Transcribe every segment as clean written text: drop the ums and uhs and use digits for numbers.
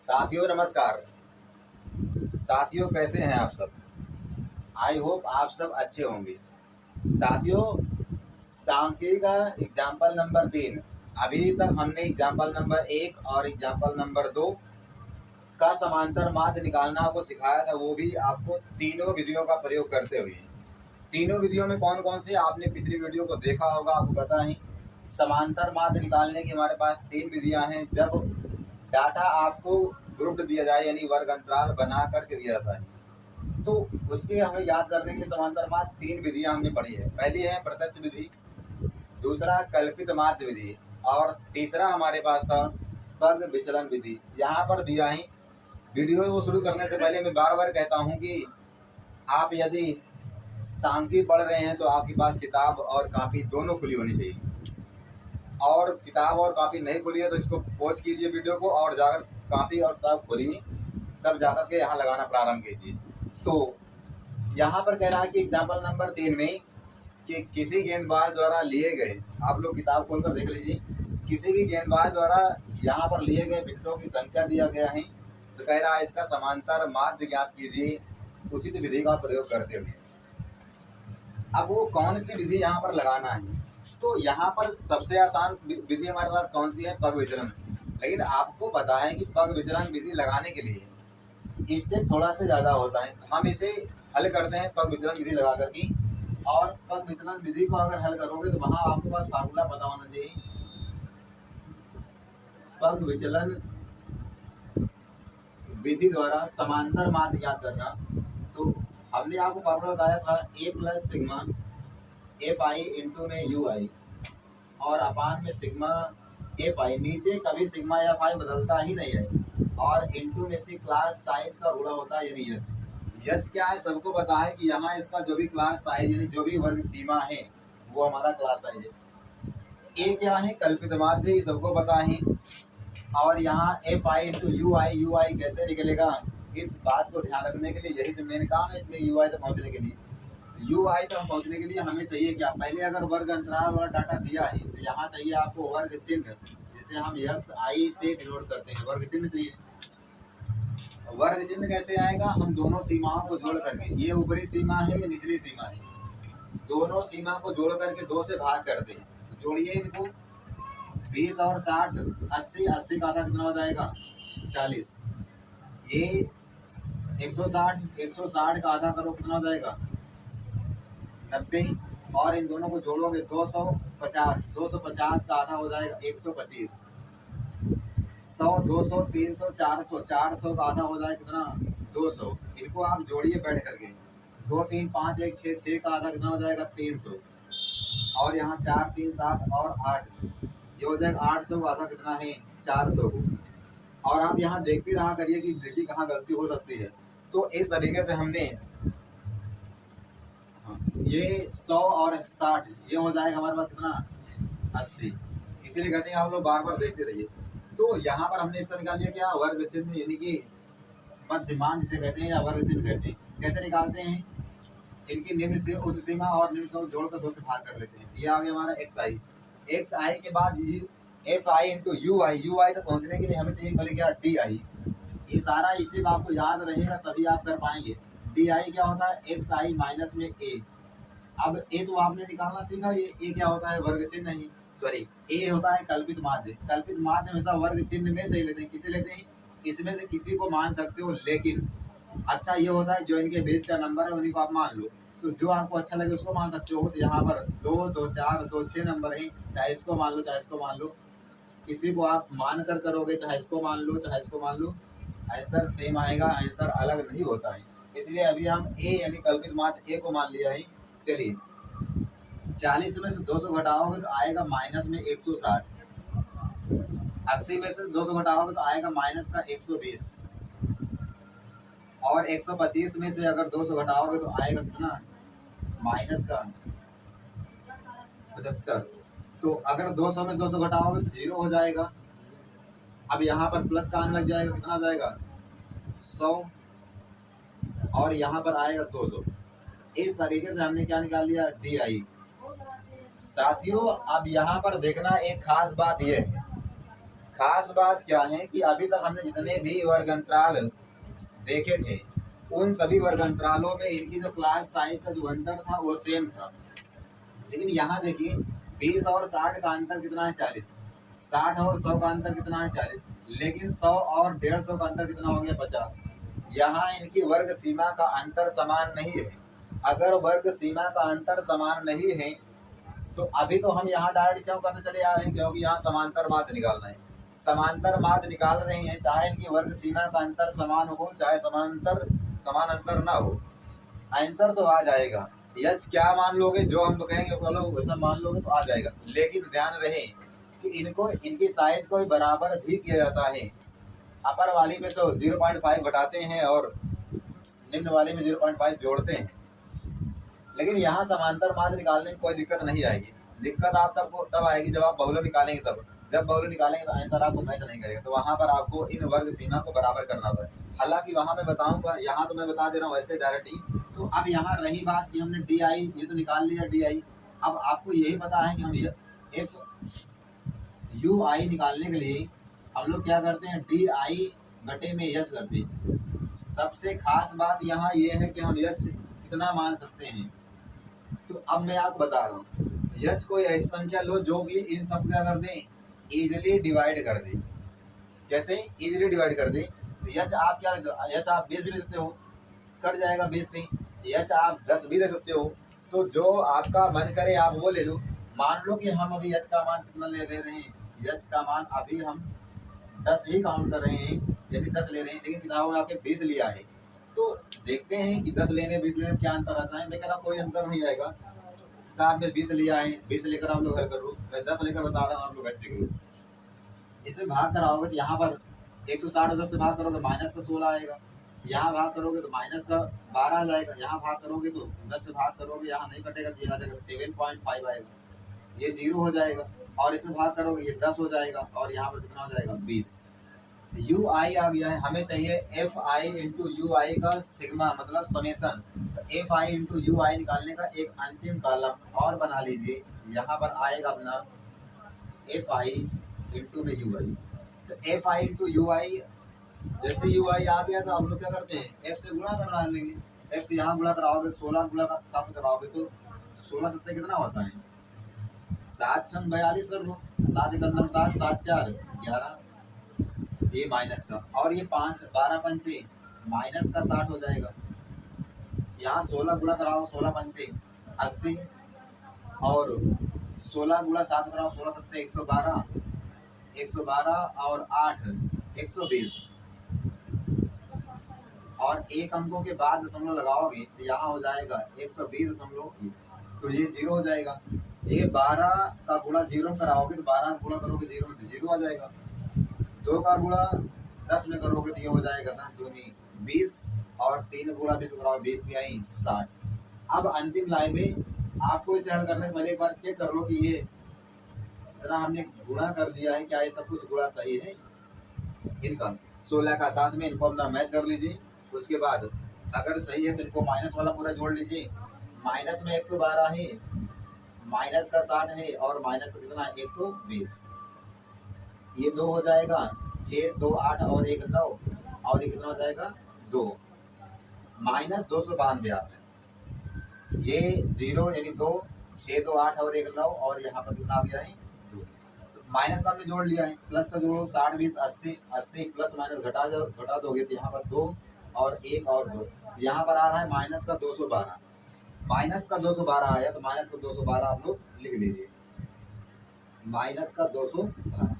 साथियों नमस्कार। साथियों कैसे हैं आप सब? आई होप आप सब अच्छे होंगे। साथियों, सांख्यिकी का एग्जाम्पल नंबर 3, अभी तक हमने एग्जाम्पल नंबर 1 और एग्जाम्पल नंबर 2 का समांतर माध्य निकालना आपको सिखाया था, वो भी आपको तीनों विधियों का प्रयोग करते हुए। तीनों विधियों में कौन कौन से आपने पिछली वीडियो को देखा होगा, आपको पता ही। समांतर माध्य निकालने की हमारे पास 3 विधियां हैं। जब डाटा आपको ग्रुप्ड दिया जाए यानी वर्ग अंतराल बना करके दिया जाता है, तो उसके हमें याद करने के लिए समांतर माध्य 3 विधियां हमने पढ़ी है। पहली है प्रत्यक्ष विधि, दूसरा कल्पित माध्य विधि और तीसरा हमारे पास था वर्ग विचलन विधि। यहाँ पर दिया है। वीडियो को शुरू करने से पहले मैं बार बार कहता हूँ कि आप यदि सांख्यिकी पढ़ रहे हैं तो आपके पास किताब और कापी दोनों खुली होनी चाहिए, और किताब और कापी नहीं खुली है तो इसको पॉज कीजिए वीडियो को, और जाकर कापी और किताब खोलिए, तब जाकर के यहाँ लगाना प्रारंभ कीजिए। तो यहाँ पर कह रहा है कि एग्जाम्पल नंबर 3 में कि किसी गेंदबाज द्वारा लिए गए, आप लोग किताब खोलकर देख लीजिए, किसी भी गेंदबाज द्वारा यहाँ पर लिए गए विकेटों की संख्या दिया गया है। तो कह रहा है इसका समांतर माध्य ज्ञात कीजिए उचित विधि का प्रयोग करते हुए। अब वो कौन सी विधि यहाँ पर लगाना है, तो यहाँ पर सबसे आसान विधि हमारे पास कौन सी है? पग विचलन। लेकिन आपको पता है कि पग विचलन विधि लगाने के लिए स्टेप थोड़ा सा ज़्यादा होता है। हम इसे हल करते हैं पग विचलन विधि लगा करके, और पग विचलन विधि को अगर हल करोगे तो वहाँ आपके पास फार्मूला पता होना चाहिए। पग विचलन विधि द्वारा समांतर माध्य ज्ञात करना, तो हमने आपको फार्मूला बताया था A plus sigma F I into में यू आई और अपान में सिग्मा एफ आई। नीचे कभी सिग्मा एफ आई बदलता ही नहीं है, और इंटू में से क्लास साइज का गुणा होता है यानी यच। यच क्या है सबको पता है कि यहाँ इसका जो भी क्लास साइज यानी जो भी वर्ग सीमा है वो हमारा क्लास साइज है। ए क्या है? कल्पित माध्य, ये सबको पता है। और यहाँ एफ आई इंटू यू आई कैसे निकलेगा, इस बात को ध्यान रखने के लिए यही तो मेन काम है इसमें। यू आई तक पहुँचने के लिए, यू आई तक पहुँचने के लिए हमें चाहिए क्या? पहले अगर वर्ग अंतराल वाला डाटा दिया है तो यहाँ चाहिए आपको वर्ग चिन्ह, जिसे हम एक्स आई से डिनोट करते हैं। वर्ग चिन्ह चाहिए। वर्ग चिन्ह कैसे आएगा? हम दोनों सीमाओं को जोड़ करके, ये ऊपरी सीमा है, ये निचली सीमा है, दोनों सीमा को जोड़ करके 2 से भाग करते हैं। तो जोड़िए इनको, 20 और 60 80, 80 का आधा कितना हो जाएगा? 40। ये 160 का आधा करो कितना हो जाएगा? 90। और इन दोनों को जोड़ोगे 250 का आधा हो जाएगा 125। 100, 200, 300, 400 का आधा हो जाएगा कितना? 200। इनको आप जोड़िए बैठ करके, 2 3 5 1 6, 6 का आधा कितना हो जाएगा? 300। और यहाँ 4 3 7 और 8, ये हो जाएगा 800 का आधा कितना है? 400 को। और आप यहाँ देखते रहा करिए कि देखिए कहाँ गलती हो सकती है। तो इस तरीके से हमने ये 100 और 60, ये हो जाएगा हमारे पास कितना? 80। इसीलिए कहते हैं आप लोग बार बार देखते रहिए। तो यहाँ पर हमने इसका निकाल लिया क्या? वर्ग चिन्ह, यानी कि मध्यमान जिसे कहते हैं या वर्ग चिन्ह कहते हैं। कैसे निकालते हैं? इनकी निम्न से उच्च सीमा और निम्न को जोड़कर 2 से भाग कर लेते हैं। ये आ गया हमारा एक्स आई। एक्स आई के बाद एफ आई इंटू यू आई तक पहुँचने के लिए हमें चाहिए पहले क्या? D I. ये सारा स्टेप आपको याद रहेगा तभी आप कर पाएंगे। डी आई क्या होता है? एक्स आई माइनस में ए। अब ए तो आपने निकालना सीखा, ये ए क्या होता है? वर्ग चिन्ह नहीं, सॉरी, ए होता है कल्पित माध्य। कल्पित माध्य हमेशा वर्ग चिन्ह में से लेते हैं। किसे लेते हैं? इसमें से किसी को मान सकते हो, लेकिन अच्छा ये होता है जो इनके बेस का नंबर है उन्हीं को आप मान लो। तो जो आपको अच्छा लगे उसको मान सकते हो। तो यहाँ पर 2 2 4 2 6 नंबर है, चाहे इसको मान लो चाहे इसको मान लो। किसी को आप मान कर करोगे, चाहे इसको मान लो चाहे इसको मान लो, आंसर सेम आएगा, आंसर अलग नहीं होता है। इसलिए अभी हम ए यानी कल्पित माध्य ए को मान लिया है। चलिए, 40 में से 200 घटाओगे तो आएगा माइनस में 160। 80 में से 200 घटाओगे तो आएगा माइनस का 120। और 125 में से अगर 200 घटाओगे तो आएगा कितना? माइनस का 75। तो अगर 200 में 200 घटाओगे तो 0 हो जाएगा। अब यहाँ पर प्लस का आने लग जाएगा, कितना आ जाएगा? 100। और यहाँ पर आएगा 200। इस तरीके से हमने क्या निकाल लिया? D I. साथियों, अब यहाँ पर देखना एक खास बात यह है, खास बात क्या है कि अभी तक हमने जितने भी वर्ग अंतराल देखे थे उन सभी वर्ग अंतरालों में इनकी जो क्लास साइज का जो अंतर था वो सेम था। लेकिन यहाँ देखिए 20 और 60 का अंतर कितना है 40, 60 और 100 का अंतर कितना है 40, लेकिन 100 और 150 का अंतर कितना हो गया 50। यहाँ इनकी वर्ग सीमा का अंतर समान नहीं है। अगर वर्ग सीमा का अंतर समान नहीं है तो अभी तो हम यहाँ डायरेक्ट क्यों करते चले आ रहे हैं, क्योंकि यहाँ समांतर माध्य निकालना है। समांतर माध्य निकाल रहे हैं, चाहे इनकी वर्ग सीमा का अंतर समान हो चाहे समान अंतर ना हो, आंसर तो आ जाएगा। यच क्या मान लोगे, जो हम कहेंगे वैसा मान लोगे तो आ जाएगा। लेकिन ध्यान रहे कि इनको इनकी साइज को बराबर भी किया जाता है। अपर वाली में तो 0.5 घटाते हैं और निम्न वाली में 0.5 जोड़ते हैं। लेकिन यहाँ समांतर माध्य निकालने में कोई दिक्कत नहीं आएगी। दिक्कत आप तब आएगी जब आप बहुलक निकालेंगे। तब जब बहुलक निकालेंगे तो आंसर आपको मैच नहीं करेगा, तो वहाँ पर आपको इन वर्ग सीमा को बराबर करना होगा। हालांकि वहाँ मैं बताऊंगा, यहाँ तो मैं बता दे रहा हूँ वैसे डायरेक्ट ही। तो अब यहाँ रही बात कि हमने डी आई ये तो निकाल लिया डी आई। अब आपको यही पता है कि हम एफ यू आई निकालने के लिए हम लोग क्या करते हैं, डी आई घटे में यश करते हैं। सबसे खास बात यहाँ ये है कि हम यश कितना मान सकते हैं। तो अब मैं आपको बता रहा हूँ, यच कोई ऐसी संख्या लो जो कि इन सब क्या कर दें, इजिली डिवाइड कर दें। कैसे इजिली डिवाइड कर दें, तो यच आप क्या, यच आप 20 भी ले सकते हो, कट जाएगा 20 से। यच आप 10 भी ले सकते हो, तो जो आपका मन करे आप वो ले लो। मान लो कि हम अभी यच का मान कितना ले रहे हैं, यच का मान अभी हम 10 ही काउंट कर रहे हैं, यानी 10 ले रहे हैं, लेकिन किताबों में आपके 20 लिया है। तो देखते हैं कि 10 लेने 20 लेने क्या अंतर आता है। मैं कह रहा हूँ कोई अंतर नहीं आएगा। किताब में 20 लिया है, 20 लेकर आप लोग हल कर लो, मैं 10 लेकर बता रहा हूँ, आप लोग ऐसे करो। इसमें भाग कराओगे तो यहाँ पर 160 10 से भाग करोगे माइनस का 16 आएगा, यहाँ भाग करोगे तो माइनस का 12 आ जाएगा, यहाँ भाग करोगे तो 10 से भाग करोगे, यहाँ नहीं कटेगा तो यहाँ जाएगा 7.5 आएगा, ये 0 हो जाएगा। और इसमें भाग करोगे ये 10 हो जाएगा, और यहाँ पर कितना हो जाएगा 20। यू आई आ गया है, हमें चाहिए एफ आई इंटू यू आई का सिग्मा मतलब समेसन। तो एफ आई इंटू यू आई निकालने का एक अंतिम कॉलम और बना लीजिए। यहाँ पर आएगा अपना एफ आई इंटू में यू आई। तो एफ आई इंटू यू आई, जैसे यू आई आ गया तो हम लोग क्या करते हैं, एफ से गुणा करा लेंगे। एफ से यहाँ गुणा कराओगे 16 गुणा का 7 कराओगे तो 16 सत्ते कितना होता है, 7 6 42 कर लो, 7 1 7 7 4 11, ये माइनस का, और ये 5 12 पंचे माइनस का 60 हो जाएगा। यहाँ 16 गुणा कराओ 16 पंचे 80, और 16 गुणा 7 कराओ 16 सत्ते 112, 112 और 8 120, और एक अंकों के बाद दशमलव लगाओगे तो यहाँ हो जाएगा 120.1, तो ये 0 हो जाएगा। ये 12 का गुणा 0 कराओगे तो 12 गुणा करोगे 0 में तो 0 आ जाएगा। 2 का गुणा 10 में करोगे तो ये हो जाएगा 10 दूनी 20, और 3 गुणा 20 में कराओगे 20 तिहाई 60। अब अंतिम लाइन में आपको इसे हल करने से पहले एक बार चेक कर लो कि ये इतना हमने गुणा कर दिया है, क्या ये सब कुछ गुणा सही है इनका। 16 का 7 में इनको अपना मैच कर लीजिए। उसके बाद अगर सही है तो इनको माइनस वाला पूरा जोड़ लीजिए। माइनस में 112 है, माइनस का 60 है, और माइनस का कितना 120, ये 2 हो जाएगा, 6 2 8 और 1 9, और ये कितना हो जाएगा 2 माइनस 292 आता है। ये 0 यानी 2 6 2 8 और 1 9, और यहाँ पर कितना आ गया है 2। तो माइनस का हमने जोड़ लिया है, प्लस का जोड़ो 60 20 80 80 प्लस माइनस घटा दोगे तो यहाँ पर 2 और 1 और 2, यहाँ पर आ रहा है माइनस का 212। माइनस का 212 आया तो माइनस का 212 आप लोग लिख लीजिए, माइनस का 212।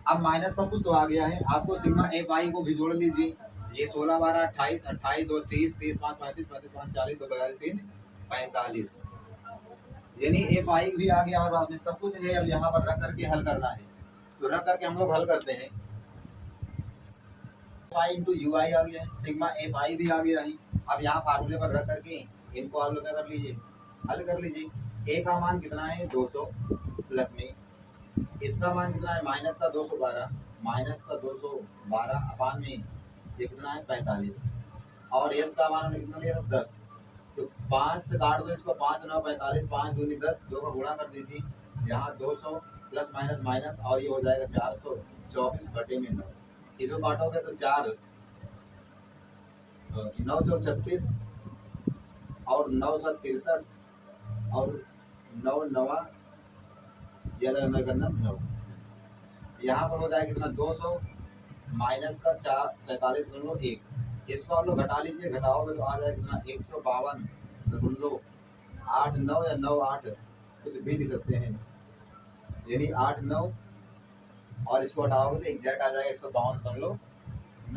अब माइनस सब कुछ तो आ गया है, आपको सिग्मा एफ आई को भी जोड़ लीजिए। ये 16 12 28 28 2 30 30 5 35 35 5 40 2 42 3 45, यानी एफ आई भी आ गया। और आपने सब कुछ है, अब यहाँ पर रख करके हल करना है, तो रख करके हम लोग हल करते हैं। एफ आई इंटू यू आई आ गया है, सिग्मा एफ आई भी आ गया है। अब यहाँ फार्मूले पर रख करके इनको आप लोग क्या कर लीजिए, हल कर लीजिए। ए का मान कितना है 200, प्लस में इसका मान कितना है माइनस का 212, माइनस का 212 अपान में ये कितना है 45, और एच का मान हमने कितना लिया था 10। तो 5 से काट दो इसको, 5 9 45, 5 दूनी 10, 2 का गुणा कर दीजिए। यहाँ 200 प्लस माइनस माइनस, और ये हो जाएगा 424/9। इसको काटोगे तो 4 936 और 963 और 9 नवा, ये अलग करना 9। यहाँ पर हो जाएगा कितना 200 माइनस का 47.1। इसको आप लोग घटा लीजिए, घटाओगे तो आ जाएगा कितना 152.89 या 98, कुछ भी लिख सकते हैं, यानी 89, और इसको हटाओगे तो एग्जैक्ट आ जाएगा 152.89।